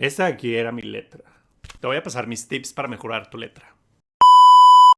Esta de aquí era mi letra. Te voy a pasar mis tips para mejorar tu letra.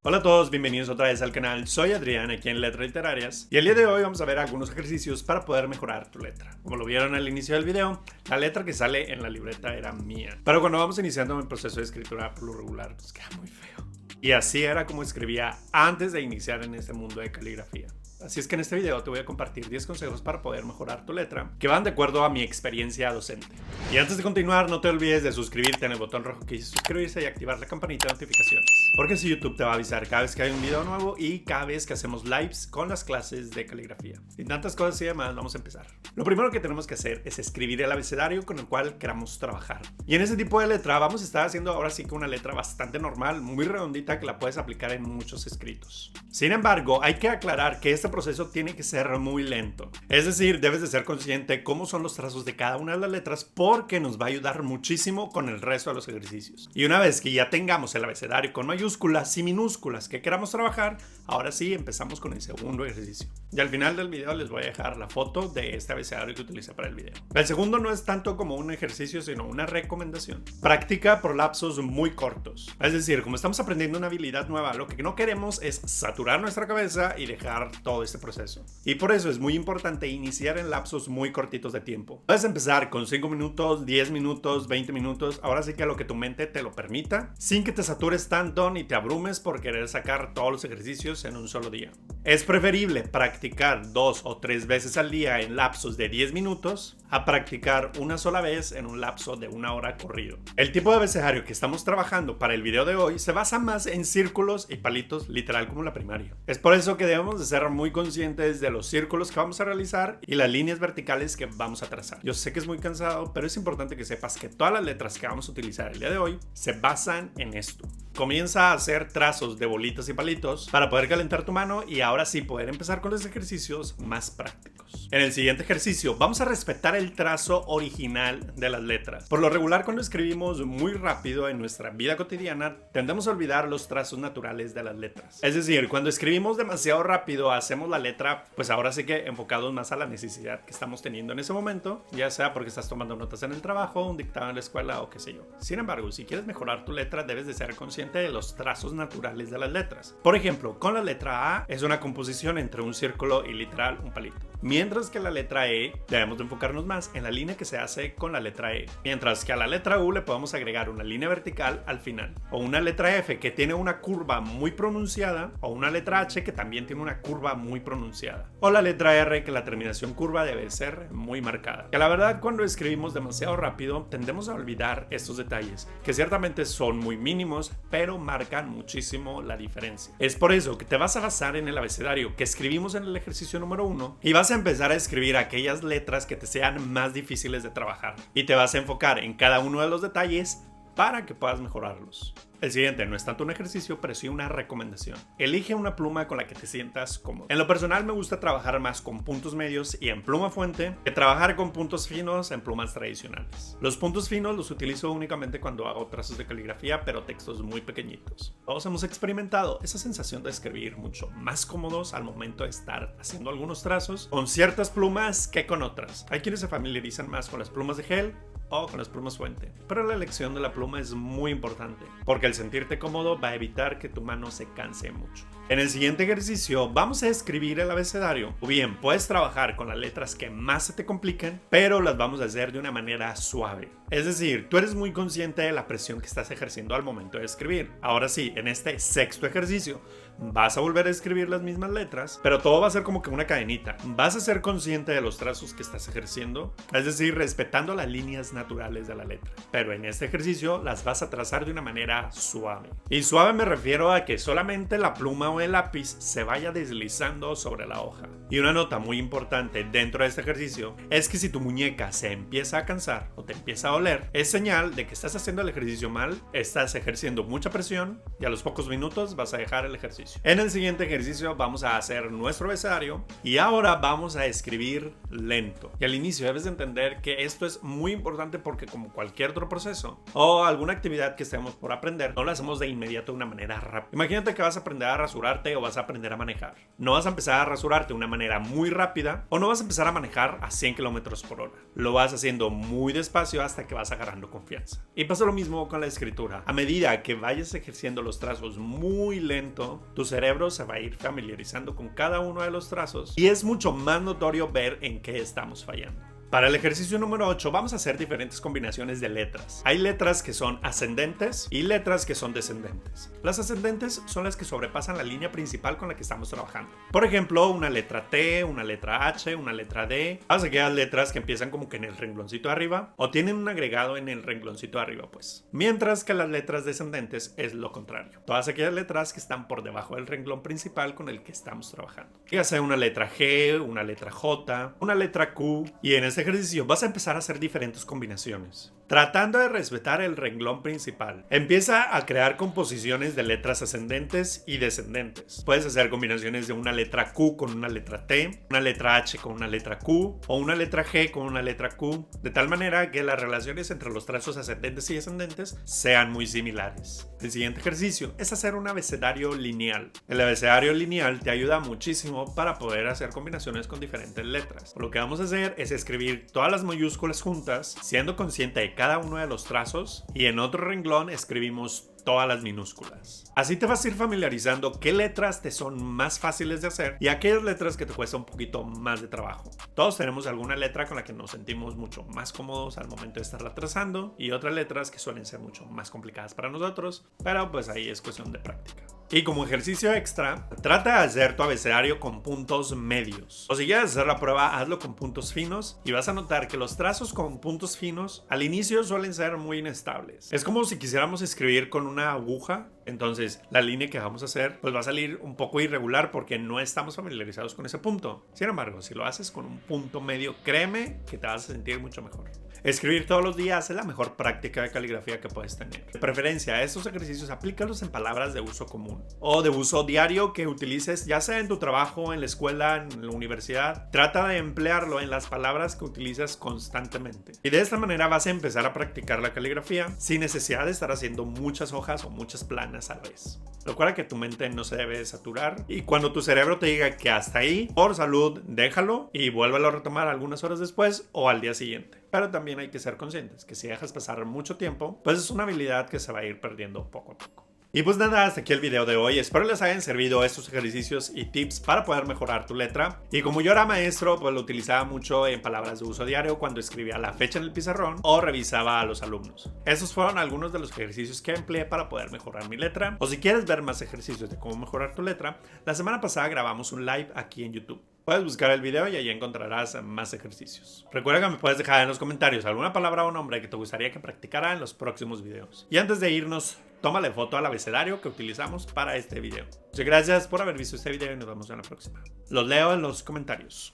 Hola a todos, bienvenidos otra vez al canal. Soy Adrián, aquí en Letras Literarias, y el día de hoy vamos a ver algunos ejercicios para poder mejorar tu letra. Como lo vieron al inicio del video, la letra que sale en la libreta era mía, pero cuando vamos iniciando el proceso de escritura, por lo regular, pues queda muy feo. Y así era como escribía antes de iniciar en este mundo de caligrafía. Así es que en este video te voy a compartir 10 consejos para poder mejorar tu letra, que van de acuerdo a mi experiencia docente. Y antes de continuar, no te olvides de suscribirte en el botón rojo que dice suscribirse y activar la campanita de notificaciones, porque así YouTube te va a avisar cada vez que hay un video nuevo y cada vez que hacemos lives con las clases de caligrafía. Sin tantas cosas y demás, vamos a empezar. Lo primero que tenemos que hacer es escribir el abecedario con el cual queramos trabajar. Y en este tipo de letra vamos a estar haciendo ahora sí que una letra bastante normal, muy redondita, que la puedes aplicar en muchos escritos. Sin embargo, hay que aclarar que este proceso tiene que ser muy lento. Es decir, debes de ser consciente cómo son los trazos de cada una de las letras, porque nos va a ayudar muchísimo con el resto de los ejercicios. Y una vez que ya tengamos el abecedario con mayúsculas y minúsculas que queramos trabajar, ahora sí empezamos con el segundo ejercicio. Y al final del video les voy a dejar la foto de este abecedario que utilicé para el video. El segundo no es tanto como un ejercicio, sino una recomendación. Practica por lapsos muy cortos. Es decir, como estamos aprendiendo una habilidad nueva, lo que no queremos es saturar nuestra cabeza y dejar todo este proceso. Y por eso es muy importante iniciar en lapsos muy cortitos de tiempo. Puedes empezar con 5 minutos, 10 minutos, 20 minutos, ahora sí que a lo que tu mente te lo permita, sin que te satures tanto ni te abrumes por querer sacar todos los ejercicios en un solo día. Es preferible practicar 2 o 3 veces al día en lapsos de 10 minutos a practicar una sola vez en un lapso de 1 hora corrido. El tipo de abecedario que estamos trabajando para el video de hoy se basa más en círculos y palitos, literal como la primaria. Es por eso que debemos de ser muy conscientes de los círculos que vamos a realizar y las líneas verticales que vamos a trazar. Yo sé que es muy cansado, pero es importante que sepas que todas las letras que vamos a utilizar el día de hoy se basan en esto. Comienza a hacer trazos de bolitas y palitos para poder calentar tu mano y ahora sí poder empezar con los ejercicios más prácticos. En el siguiente ejercicio vamos a respetar el trazo original de las letras. Por lo regular, cuando escribimos muy rápido en nuestra vida cotidiana, tendemos a olvidar los trazos naturales de las letras. Es decir, cuando escribimos demasiado rápido, hacemos la letra, pues ahora sí que enfocados más a la necesidad que estamos teniendo en ese momento, ya sea porque estás tomando notas en el trabajo, un dictado en la escuela o qué sé yo. Sin embargo, si quieres mejorar tu letra, debes de ser consciente de los trazos naturales de las letras. Por ejemplo, con la letra A es una composición entre un círculo y literal un palito. Mientras que la letra E debemos de enfocarnos más en la línea que se hace con la letra E. Mientras que a la letra U le podemos agregar una línea vertical al final. O una letra F que tiene una curva muy pronunciada. O una letra H que también tiene una curva muy pronunciada. O la letra R que la terminación curva debe ser muy marcada. Que la verdad, cuando escribimos demasiado rápido tendemos a olvidar estos detalles, que ciertamente son muy mínimos, pero marcan muchísimo la diferencia. Es por eso que te vas a basar en el abecedario que escribimos en el ejercicio número 1 y vas a empezar a escribir aquellas letras que te sean más difíciles de trabajar y te vas a enfocar en cada uno de los detalles para que puedas mejorarlos. El siguiente no es tanto un ejercicio, pero sí una recomendación. Elige una pluma con la que te sientas cómodo. En lo personal me gusta trabajar más con puntos medios y en pluma fuente que trabajar con puntos finos en plumas tradicionales. Los puntos finos los utilizo únicamente cuando hago trazos de caligrafía, pero textos muy pequeñitos. Todos hemos experimentado esa sensación de escribir mucho más cómodos al momento de estar haciendo algunos trazos con ciertas plumas que con otras. Hay quienes se familiarizan más con las plumas de gel o con las plumas fuente, pero la elección de la pluma es muy importante, porque el sentirte cómodo va a evitar que tu mano se canse mucho. En el siguiente ejercicio vamos a escribir el abecedario, o bien puedes trabajar con las letras que más se te complican, pero las vamos a hacer de una manera suave. Es decir, tú eres muy consciente de la presión que estás ejerciendo al momento de escribir. Ahora sí, en este sexto ejercicio vas a volver a escribir las mismas letras, pero todo va a ser como que una cadenita. Vas a ser consciente de los trazos que estás ejerciendo, es decir, respetando las líneas naturales de la letra. Pero en este ejercicio las vas a trazar de una manera suave. Y suave me refiero a que solamente la pluma o el lápiz se vaya deslizando sobre la hoja. Y una nota muy importante dentro de este ejercicio es que si tu muñeca se empieza a cansar o te empieza a doler, es señal de que estás haciendo el ejercicio mal, estás ejerciendo mucha presión y a los pocos minutos vas a dejar el ejercicio. En el siguiente ejercicio vamos a hacer nuestro abecedario y ahora vamos a escribir lento. Y al inicio debes de entender que esto es muy importante porque, como cualquier otro proceso o alguna actividad que estemos por aprender, no lo hacemos de inmediato de una manera rápida. Imagínate que vas a aprender a rasurarte o vas a aprender a manejar. No vas a empezar a rasurarte de una manera muy rápida o no vas a empezar a manejar a 100 km por hora. Lo vas haciendo muy despacio hasta que que vas agarrando confianza. Y pasa lo mismo con la escritura. A medida que vayas ejerciendo los trazos muy lento, tu cerebro se va a ir familiarizando con cada uno de los trazos y es mucho más notorio ver en qué estamos fallando. Para el ejercicio número 8 vamos a hacer diferentes combinaciones de letras. Hay letras que son ascendentes y letras que son descendentes. Las ascendentes son las que sobrepasan la línea principal con la que estamos trabajando. Por ejemplo, una letra T, una letra H, una letra D. Todas aquellas letras que empiezan como que en el rengloncito de arriba o tienen un agregado en el rengloncito de arriba, pues. Mientras que las letras descendentes es lo contrario. Todas aquellas letras que están por debajo del renglón principal con el que estamos trabajando. Ya sea una letra G, una letra J, una letra Q, y en este ejercicio vas a empezar a hacer diferentes combinaciones. Tratando de respetar el renglón principal, empieza a crear composiciones de letras ascendentes y descendentes. Puedes hacer combinaciones de una letra Q con una letra T, una letra H con una letra Q o una letra G con una letra Q, de tal manera que las relaciones entre los trazos ascendentes y descendentes sean muy similares. El siguiente ejercicio es hacer un abecedario lineal. El abecedario lineal te ayuda muchísimo para poder hacer combinaciones con diferentes letras. Lo que vamos a hacer es escribir todas las mayúsculas juntas, siendo consciente de cada uno de los trazos, y en otro renglón escribimos todas las minúsculas. Así te vas a ir familiarizando qué letras te son más fáciles de hacer y aquellas letras que te cuesta un poquito más de trabajo. Todos tenemos alguna letra con la que nos sentimos mucho más cómodos al momento de estarla trazando y otras letras que suelen ser mucho más complicadas para nosotros, pero pues ahí es cuestión de práctica. Y como ejercicio extra, trata de hacer tu abecedario con puntos medios. O si quieres hacer la prueba, hazlo con puntos finos y vas a notar que los trazos con puntos finos al inicio suelen ser muy inestables. Es como si quisiéramos escribir con una aguja. Entonces la línea que vamos a hacer pues va a salir un poco irregular porque no estamos familiarizados con ese punto. Sin embargo, si lo haces con un punto medio, créeme que te vas a sentir mucho mejor. Escribir todos los días es la mejor práctica de caligrafía que puedes tener. De preferencia, estos ejercicios aplícalos en palabras de uso común o de uso diario que utilices ya sea en tu trabajo, en la escuela, en la universidad. Trata de emplearlo en las palabras que utilizas constantemente. Y de esta manera vas a empezar a practicar la caligrafía sin necesidad de estar haciendo muchas hojas o muchas planas a la vez. Recuerda que tu mente no se debe saturar y cuando tu cerebro te diga que hasta ahí, por salud, déjalo y vuélvelo a retomar algunas horas después o al día siguiente. Pero también hay que ser conscientes que si dejas pasar mucho tiempo, pues es una habilidad que se va a ir perdiendo poco a poco. Y pues nada, hasta aquí el video de hoy. Espero les hayan servido estos ejercicios y tips para poder mejorar tu letra. Y como yo era maestro, pues lo utilizaba mucho en palabras de uso diario cuando escribía la fecha en el pizarrón o revisaba a los alumnos. Esos fueron algunos de los ejercicios que empleé para poder mejorar mi letra. O si quieres ver más ejercicios de cómo mejorar tu letra, la semana pasada grabamos un live aquí en YouTube. Puedes buscar el video y ahí encontrarás más ejercicios. Recuerda que me puedes dejar en los comentarios alguna palabra o nombre que te gustaría que practicara en los próximos videos. Y antes de irnos, tómale foto al abecedario que utilizamos para este video. Muchas gracias por haber visto este video y nos vemos en la próxima. Los leo en los comentarios.